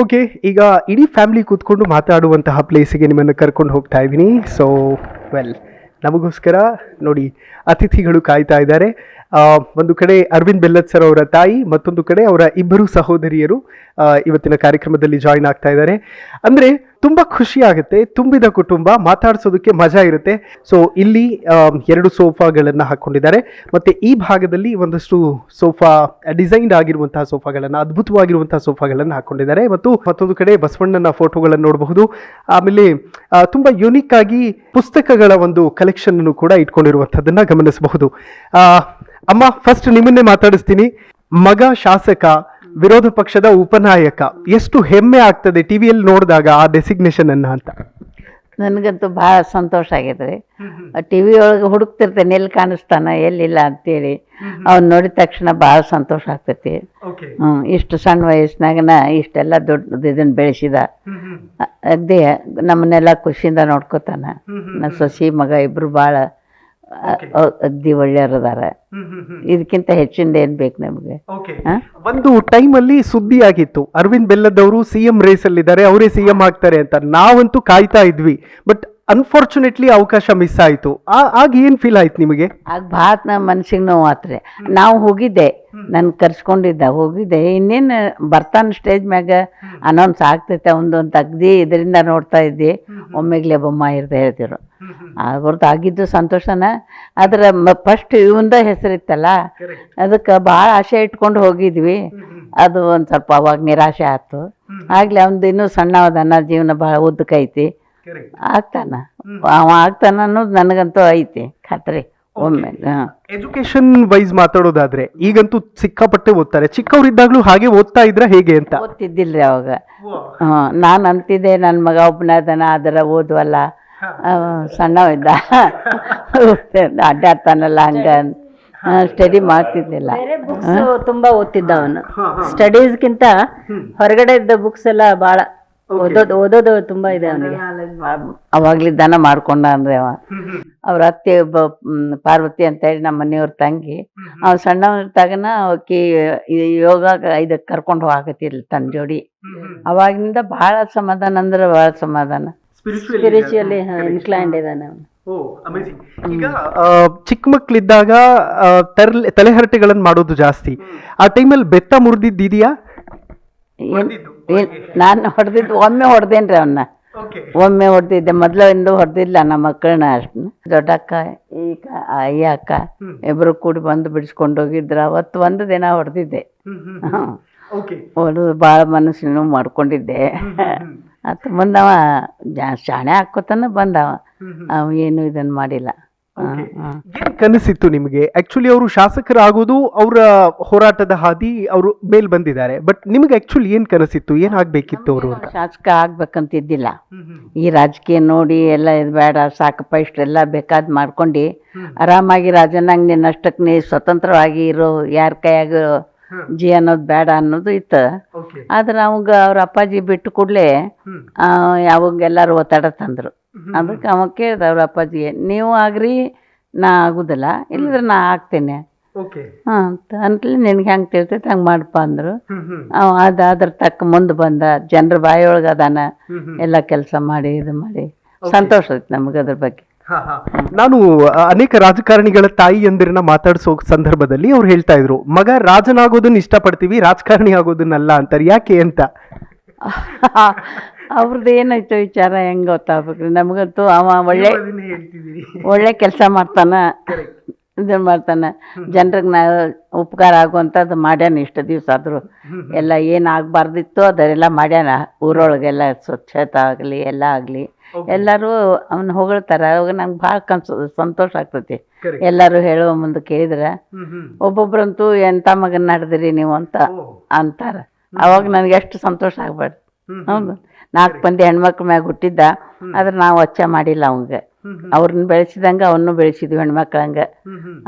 Okay, ಈಗ ಇಡೀ family ಕೂತ್ಕೊಂಡು ಮಾತಾಡುವಂತಹ ಪ್ಲೇಸಿಗೆ ನಿಮ್ಮನ್ನು ಕರ್ಕೊಂಡು ಹೋಗ್ತಾ ಇದ್ದೀನಿ. ಸೊ ವೆಲ್, ನಮಗೋಸ್ಕರ ನೋಡಿ ಅತಿಥಿಗಳು ಕಾಯ್ತಾ ಇದ್ದಾರೆ. ಒಂದು ಕಡೆ ಅರವಿಂದ್ ಬೆಲ್ಲದ್ ಸರ್ ಅವರ ತಾಯಿ, ಮತ್ತೊಂದು ಕಡೆ ಅವರ ಇಬ್ಬರು ಸಹೋದರಿಯರು ಇವತ್ತಿನ ಕಾರ್ಯಕ್ರಮದಲ್ಲಿ ಜಾಯಿನ್ ಆಗ್ತಾ ಇದ್ದಾರೆ. ಅಂದರೆ ತುಂಬ ಖುಷಿ ಆಗುತ್ತೆ, ತುಂಬಿದ ಕುಟುಂಬ, ಮಾತಾಡಿಸೋದಕ್ಕೆ ಮಜಾ ಇರುತ್ತೆ. ಸೊ ಇಲ್ಲಿ 2 ಸೋಫಾಗಳನ್ನು ಹಾಕ್ಕೊಂಡಿದ್ದಾರೆ. ಮತ್ತು ಈ ಭಾಗದಲ್ಲಿ ಒಂದಷ್ಟು ಸೋಫಾ ಡಿಸೈನ್ಡ್ ಆಗಿರುವಂತಹ ಸೋಫಾಗಳನ್ನು, ಅದ್ಭುತವಾಗಿರುವಂತಹ ಸೋಫಾಗಳನ್ನು ಹಾಕ್ಕೊಂಡಿದ್ದಾರೆ. ಮತ್ತು ಮತ್ತೊಂದು ಕಡೆ ಬಸವಣ್ಣನ ಫೋಟೋಗಳನ್ನು ನೋಡಬಹುದು. ಆಮೇಲೆ ತುಂಬ ಯುನಿಕ್ ಆಗಿ ಪುಸ್ತಕಗಳ ಒಂದು ಕಲೆಕ್ಷನ್ ಅನ್ನು ಕೂಡ ಇಟ್ಕೊಂಡಿರುವಂಥದ್ದನ್ನು ಗಮನಿಸಬಹುದು. ಅಮ್ಮ, ಫಸ್ಟ್ ನಿಮ್ಮನ್ನೇ ಮಾತಾಡಿಸ್ತೀನಿ. ಮಗ ಶಾಸಕ, ವಿರೋಧ ಪಕ್ಷದ ಉಪನಾಯಕ, ಎಷ್ಟು ಹೆಮ್ಮೆ ಆಗ್ತದೆ ಟಿವಿಯಲ್ಲಿ ನೋಡಿದಾಗ ಆ ಡೆಸಿಗ್ನೇಷನ್ ಅನ್ನ ಅಂತ. ನನಗಂತೂ ಭಾಳ ಸಂತೋಷ ಆಗೈತೆ ರೀ. ಟಿವಿ ಒಳಗೆ ಹುಡುಕ್ತಿರ್ತೇನೆ ಎಲ್ಲಿ ಕಾಣಿಸ್ತಾನ ಎಲ್ಲಿಲ್ಲ ಅಂತೇಳಿ. ಅವ್ನು ನೋಡಿದ ತಕ್ಷಣ ಭಾಳ ಸಂತೋಷ ಆಗ್ತೈತಿ. ಇಷ್ಟು ಸಣ್ಣ ವಯಸ್ಸಿನಾಗನ ಇಷ್ಟೆಲ್ಲ ದೊಡ್ಡ ಇದನ್ನ ಬೆಳೆಸಿದ. ಅದೇ ನಮ್ಮನ್ನೆಲ್ಲ ಖುಷಿಯಿಂದ ನೋಡ್ಕೋತಾನ. ನನ್ನ ಸೊಸಿ ಮಗ ಇಬ್ರು ಭಾಳ ಅಗ್ದಿ ಒಳ್ಳೆಯವರದಾರ. ಇದಕ್ಕಿಂತ ಹೆಚ್ಚಿಂದ ಏನ್ ಬೇಕು ನಮ್ಗೆ? ಒಂದು ಟೈಮ್ ಅಲ್ಲಿ ಸುದ್ದಿ ಆಗಿತ್ತು, ಅರವಿಂದ್ ಬೆಲ್ಲದ್ ಅವರು ಸಿಎಂ ರೇಸ್ ಅಲ್ಲಿ ಇದ್ದಾರೆ, ಅವರೇ ಸಿಎಂ ಆಗ್ತಾರೆ ಅಂತ. ನಾವಂತೂ ಕಾಯ್ತಾ ಇದ್ವಿ. ಬಟ್ ಅನ್ಫಾರ್ಚುನೇಟ್ಲಿ ಅವಕಾಶ ಮಿಸ್ ಆಯ್ತು. ಆಗ ಏನ್ ಫೀಲ್ ಆಯ್ತು ನಿಮಗೆ? ಆಗ ಭಾಳ ನಮ್ಮ ಮನ್ಸಿಗೆ ನೋವು ಆತ್ರಿ. ನಾವು ಹೋಗಿದ್ದೆ, ನನ್ ಕರ್ಸ್ಕೊಂಡಿದ್ದ, ಹೋಗಿದ್ದೆ. ಇನ್ನೇನು ಬರ್ತಾನ ಸ್ಟೇಜ್ ಮ್ಯಾಗ ಅನೌನ್ಸ್ ಆಗ್ತೈತೆ ಒಂದೊಂದು ಅಗ್ದಿ ಇದರಿಂದ ನೋಡ್ತಾ ಇದ್ದೆ. ಒಮ್ಮೆಗ್ಲೆ ಬೊಮ್ಮ ಇರ್ದ ಹೇಳ್ತಿರು. ಅವ್ರದ್ದು ಆಗಿದ್ದು ಸಂತೋಷನ. ಆದ್ರೆ ಫಸ್ಟ್ ಇವಂದ ಹೆಸರಿತ್ತಲ್ಲ, ಅದಕ್ಕೆ ಭಾಳ ಆಸೆ ಇಟ್ಕೊಂಡು ಹೋಗಿದ್ವಿ. ಅದು ಒಂದು ಸ್ವಲ್ಪ ಅವಾಗ ನಿರಾಶೆ ಆಯ್ತು. ಆಗ್ಲಿ ಅವ್ನದು ಇನ್ನೂ ಸಣ್ಣವದನ್ನ, ಜೀವನ ಭಾಳ ಉದ್ದಕೈತಿ, ಆಗ್ತಾನ, ಅವ ಆಗ್ತಾನ ಅನ್ನೋದು ನನಗಂತೂ ಐತಿ ಖಾತ್ರಿ. ಒಮ್ಮೆ ಎಜುಕೇಶನ್ ವೈಸ್ ಮಾತಾಡೋದಾದ್ರೆ ಈಗಂತೂ ಸಿಕ್ಕಾಪಟ್ಟೆ ಓದ್ತಾರೆ. ಚಿಕ್ಕವರಿದ್ದಾಗ್ಲೂ ಹಾಗೆ ಓದ್ತಾ ಇದ್ರ ಹೇಗೆ ಅಂತ? ಓದ್ತಿದ್ದಿಲ್ರಿ ಅವಾಗ. ನಾನು ಅಂತಿದ್ದೆ ನನ್ನ ಮಗ ಒಬ್ಬನ ಅದನ ಅದರ ಓದುವಲ್ಲ, ಸಣ್ಣವಿದ್ದ ಅಡ್ಡಾಡ್ತಾನಲ್ಲ ಹಂಗ ಸ್ಟಡಿ ಮಾಡ್ತಿದ್ದಿಲ್ಲ. ತುಂಬಾ ಓದ್ತಿದ್ದ ಅವನು. ಸ್ಟಡೀಸ್ಗಿಂತ ಹೊರಗಡೆ ಇದ್ದ ಬುಕ್ಸ್ ಎಲ್ಲ ಭಾಳ ಓದೋದು ತುಂಬಾ ಇದೆ ಅವನಿಗೆ. ಅವಾಗ್ಲಿದ್ದಾನ ಮಾಡ್ಕೊಂಡ ಅಂದ್ರೆ ಅವ್ರ ಅತ್ತೆ ಪಾರ್ವತಿ ಅಂತ ಹೇಳಿ ನಮ್ಮ ಮನೆಯವ್ರ ತಂಗಿ. ಅವ್ ಸಣ್ಣವನಿರ್ತಾಗನ ಅವಕಿ ಯೋಗ ಇದಕ್ ಕರ್ಕೊಂಡು ಹೋಗತಿರ್ಲಿ ತನ್ನ ಜೋಡಿ. ಅವಾಗಿನಿಂದ ಬಹಳ ಸಮಾಧಾನ ಅಂದ್ರೆ ಬಹಳ ಸಮಾಧಾನ. ಸ್ಪಿರಿಚುವಲಿ ಇನ್ಕ್ಲೈನ್ಡ್ ಇದ್ದಾನೆ ಅವನು. ಈಗ ಚಿಕ್ಕ ಮಕ್ಳಿದ್ದಾಗ ತಲೆಹರಟೆಗಳನ್ನ ಮಾಡೋದು ಜಾಸ್ತಿ. ಆ ಟೈಮಲ್ಲಿ ಬೆತ್ತ ಮುರಿದಿದ್ದಿದೆಯಾ? ನಾನು ಹೊಡೆದಿದ್ದು ಒಮ್ಮೆ ಹೊಡೆದೇನ್ರಿ ಅವನ್ನ. ಒಮ್ಮೆ ಹೊಡೆದಿದ್ದೆ, ಮೊದ್ಲಿಂದ ಹೊಡೆದಿಲ್ಲ ನಮ್ಮ ಮಕ್ಕಳನ್ನ. ಅಷ್ಟು ದೊಡ್ಡಕ್ಕ ಈ ಅಕ್ಕ ಇಬ್ರು ಕೂಡಿ ಬಂದು ಬಿಡಿಸ್ಕೊಂಡು ಹೋಗಿದ್ರ. ಅವತ್ತು ಒಂದು ದಿನ ಹೊಡೆದಿದ್ದೆ. ಹೊಡೆದು ಭಾಳ ಮನಸ್ಸಿನ ಮಾಡ್ಕೊಂಡಿದ್ದೆ. ಅತ್ತ ಬಂದವ ಶಾಣೆ ಹಾಕೋತನ ಬಂದವ. ಅವ ಏನು ಇದನ್ನ ಮಾಡಿಲ್ಲ. ಏನ್ ಕನಸಿತ್ತು ನಿಮಗೆ? ಆಕ್ಚುಲಿ ಅವರು ಶಾಸಕರಾಗೋದು ಅವರ ಹೋರಾಟದ ಹಾದಿ, ಅವರು ಮೇಲ್ ಬಂದಿದ್ದಾರೆ. ಬಟ್ ನಿಮ್ಗೆ ಆಕ್ಚುಲಿ ಏನ್ ಕನಸಿತ್ತು, ಏನ್ ಆಗ್ಬೇಕಿತ್ತು ಅವರು? ಶಾಸಕ ಆಗ್ಬೇಕಂತಿದ್ದಿಲ್ಲ. ಈ ರಾಜಕೀಯ ನೋಡಿ ಎಲ್ಲ ಇದು ಬೇಡ, ಸಾಕಪ್ಪ ಇಷ್ಟೆಲ್ಲ ಬೇಕಾದ್ ಮಾಡ್ಕೊಂಡು ಆರಾಮಾಗಿ ರಾಜನಾಗ್ ನೀನ್ ಅಷ್ಟಕ್ಕೆ ನೀ ಸ್ವತಂತ್ರವಾಗಿ ಇರೋ, ಯಾರ ಕೈಯಾಗ ಜಿ ಅನ್ನೋದು ಬೇಡ ಅನ್ನೋದು ಇತ್ತು. ಆದ್ರೆ ಅವಾಗ ಅವ್ರ ಅಪ್ಪಾಜಿ ಬಿಟ್ಟು ಕೂಡಲೇ ಅವಾಗೆಲ್ಲರೂ ಒತ್ತಡ ತಂದ್ರು. ಅದಕ್ಕೆ ಅವ ಕೇಳ್ದ ಅವ್ರ ಅಪ್ಪಾಜಿಗೆ, ನೀವು ಆಗ್ರಿ, ನಾ ಆಗುದಿಲ್ಲ, ಇಲ್ಲದ್ರೆ ನಾ ಆಗ್ತೇನೆ ಅಂತ ಅಂತಲೇ ನಿನ್ಗೆ ಹೆಂಗೆ ತಿಳ್ತೈತೆ ಹಂಗೆ ಮಾಡಪ್ಪ ಅಂದರು. ಅವ ಅದ್ರ ತಕ್ಕ ಮುಂದೆ ಬಂದ, ಜನರ ಬಾಯಿಯೊಳಗೆ ಅದಾನ, ಎಲ್ಲ ಕೆಲಸ ಮಾಡಿ ಇದು ಮಾಡಿ ಸಂತೋಷ ಐತಿ ನಮಗೆ ಅದ್ರ ಬಗ್ಗೆ. ನಾನು ಅನೇಕ ರಾಜಕಾರಣಿಗಳ ತಾಯಿ ಅಂದಿರನ್ನ ಮಾತಾಡಿಸೋ ಸಂದರ್ಭದಲ್ಲಿ ಅವ್ರು ಹೇಳ್ತಾ ಇದ್ರು, ಮಗ ರಾಜನಾಗೋದನ್ನ ಇಷ್ಟಪಡ್ತೀವಿ, ರಾಜಕಾರಣಿ ಆಗೋದನ್ನಲ್ಲ ಅಂತಾರೆ. ಯಾಕೆ ಅಂತ? ಅವ್ರದ್ದು ಏನಾಯ್ತು ವಿಚಾರ ಹೆಂಗೆ ಗೊತ್ತಾಗ್ಬೇಕ್ರಿ ನಮಗಂತೂ. ಅವ ಒಳ್ಳೆ ಕೆಲಸ ಮಾಡ್ತಾನ, ಇದನ್ನ ಮಾಡ್ತಾನ, ಜನರಿಗೆ ನಾ ಉಪಕಾರ ಆಗುವಂಥದ್ದು ಮಾಡ್ಯಾನ. ಇಷ್ಟು ದಿವಸ ಆದರೂ ಎಲ್ಲ ಏನು ಆಗಬಾರ್ದಿತ್ತು ಅದೆಲ್ಲ ಮಾಡ್ಯಾನ. ಊರೊಳಗೆಲ್ಲ ಸ್ವಚ್ಛತೆ ಆಗಲಿ ಎಲ್ಲ ಆಗಲಿ ಎಲ್ಲರೂ ಅವನ್ನ ಹೊಗಳ್ತಾರ. ಅವಾಗ ನಂಗೆ ಭಾಳ ಸಂತೋಷ ಆಗ್ತೈತಿ. ಎಲ್ಲರೂ ಹೇಳುವ ಮುಂದೆ ಕೇಳಿದ್ರೆ ಒಬ್ಬೊಬ್ರಂತೂ ಎಂಥ ಮಗನ ನಡೆದಿರಿ ನೀವು ಅಂತ ಅಂತಾರ. ಅವಾಗ ನನಗೆ ಎಷ್ಟು ಸಂತೋಷ ಆಗ್ಬಾರ್ದು. ಹೌದು, 4 ಮಂದಿ ಹೆಣ್ಮಕ್ಳ ಮ್ಯಾಗ ಹುಟ್ಟಿದ್ದ, ಆದ್ರೆ ನಾವು ಅಚ್ಚ ಮಾಡಿಲ್ಲ ಅವಂಗೆ. ಅವ್ರನ್ನ ಬೆಳೆಸಿದಂಗೆ ಅವನ್ನೂ ಬೆಳೆಸಿದ್ವಿ ಹೆಣ್ಮಕ್ಳಂಗೆ.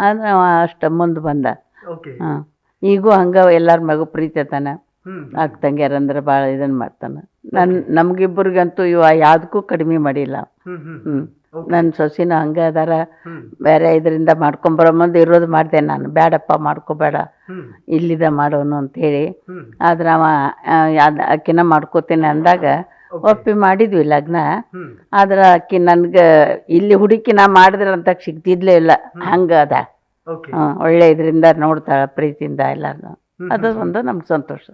ಆದ್ರೆ ಅವ ಅಷ್ಟು ಮುಂದೆ ಬಂದ. ಈಗೂ ಹಂಗೆ ಎಲ್ಲರ ಮ್ಯಾಗೂ ಪ್ರೀತಿ ತಾನ. ಅಕ್ಕ ತಂಗಿಯರಂದ್ರೆ ಭಾಳ ಇದನ್ನು ಮಾಡ್ತಾನೆ. ನಮಗಿಬ್ಬರಿಗಂತೂ ಇವ ಯಾವುದಕ್ಕೂ ಕಡಿಮೆ ಮಾಡಿಲ್ಲ. ನನ್ನ ಸೊಸಿನೂ ಹಂಗೆ ಅದಾರ. ಬೇರೆ ಇದರಿಂದ ಮಾಡ್ಕೊಂಬರಮ್ಮಂದು ಇರೋದು ಮಾಡಿದೆ ನಾನು, ಬೇಡಪ್ಪ ಮಾಡ್ಕೋಬೇಡ ಇಲ್ಲಿದ ಮಾಡೋನು ಅಂಥೇಳಿ. ಆದ್ರೆ ಅವ ಅಕ್ಕಿನ ಮಾಡ್ಕೋತೀನಿ ಅಂದಾಗ ಒಪ್ಪಿ ಮಾಡಿದ್ವಿ ಲಗ್ನ. ಆದ್ರೆ ಅಕ್ಕಿ ನನ್ಗೆ ಇಲ್ಲಿ ಹುಡುಕಿ ನಾ ಮಾಡಿದ್ರೆ ಅಂತ ಸಿಗ್ತಿದ್ಲೇ ಇಲ್ಲ, ಹಂಗೆ ಅದ. ಒಳ್ಳೆ ಇದರಿಂದ ನೋಡ್ತಾಳೆ ಪ್ರೀತಿಯಿಂದ ಎಲ್ಲಾರನು, ಅದು ಒಂದು ನಮ್ಗೆ ಸಂತೋಷ.